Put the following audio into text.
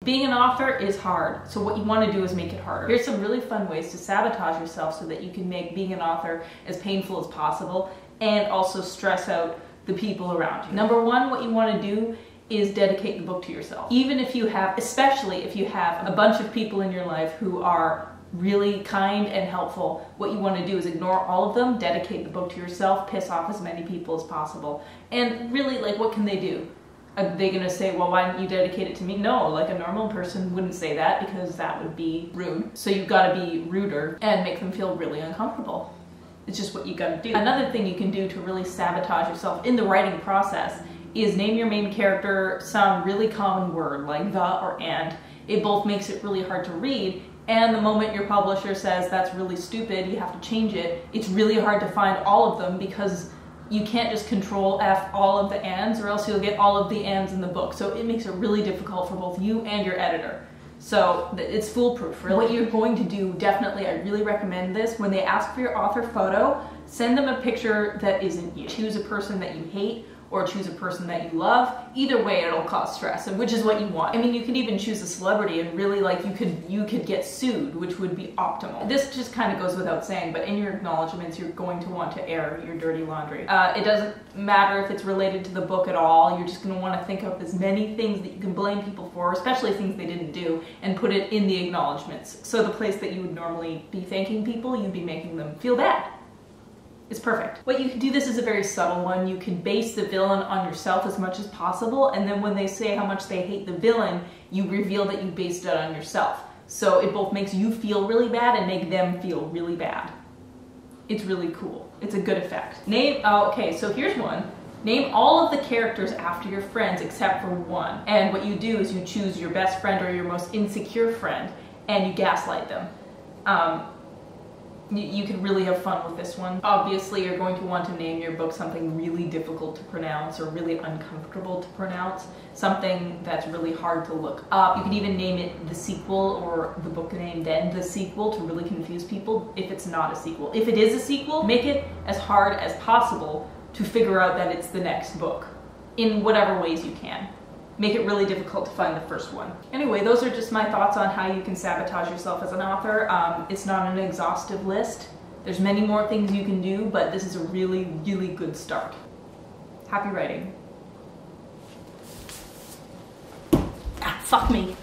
Being an author is hard, so what you want to do is make it harder. Here's some really fun ways to sabotage yourself so that you can make being an author as painful as possible and also stress out the people around you. Number one, what you want to do is dedicate the book to yourself. Even if you have, especially if you have a bunch of people in your life who are really kind and helpful, what you want to do is ignore all of them, dedicate the book to yourself, piss off as many people as possible. And really, like, what can they do? Are they gonna say, well, why didn't you dedicate it to me? No, like a normal person wouldn't say that because that would be rude. So you've gotta be ruder and make them feel really uncomfortable. It's just what you gotta do. Another thing you can do to really sabotage yourself in the writing process is name your main character some really common word like the or and. It both makes it really hard to read, and the moment your publisher says that's really stupid, you have to change it, it's really hard to find all of them because you can't just control F all of the ands or else you'll get all of the ands in the book. So it makes it really difficult for both you and your editor. So it's foolproof, really. What you're going to do, definitely, I really recommend this. When they ask for your author photo, send them a picture that isn't you. Choose a person that you hate or choose a person that you love. Either way, it'll cause stress, and which is what you want. I mean, you could even choose a celebrity and really, like, you could get sued, which would be optimal. This just kind of goes without saying, but in your acknowledgments, you're going to want to air your dirty laundry. It doesn't matter if it's related to the book at all. You're just going to want to think of as many things that you can blame people for, especially things they didn't do, and put it in the acknowledgments. So the place that you would normally be thanking people, you'd be making them feel bad. It's perfect. What you can do, this is a very subtle one, you can base the villain on yourself as much as possible, and then when they say how much they hate the villain, you reveal that you based it on yourself. So it both makes you feel really bad and make them feel really bad. It's really cool. It's a good effect. Okay, so here's one. Name all of the characters after your friends except for one. And what you do is you choose your best friend or your most insecure friend and you gaslight them. You can really have fun with this one. Obviously, you're going to want to name your book something really difficult to pronounce or really uncomfortable to pronounce, something that's really hard to look up. You can even name it the sequel or the book name then the sequel to really confuse people if it's not a sequel. If it is a sequel, make it as hard as possible to figure out that it's the next book in whatever ways you can. Make it really difficult to find the first one. Anyway, those are just my thoughts on how you can sabotage yourself as an author. It's not an exhaustive list. There's many more things you can do, but this is a really, really good start. Happy writing. Ah, fuck me.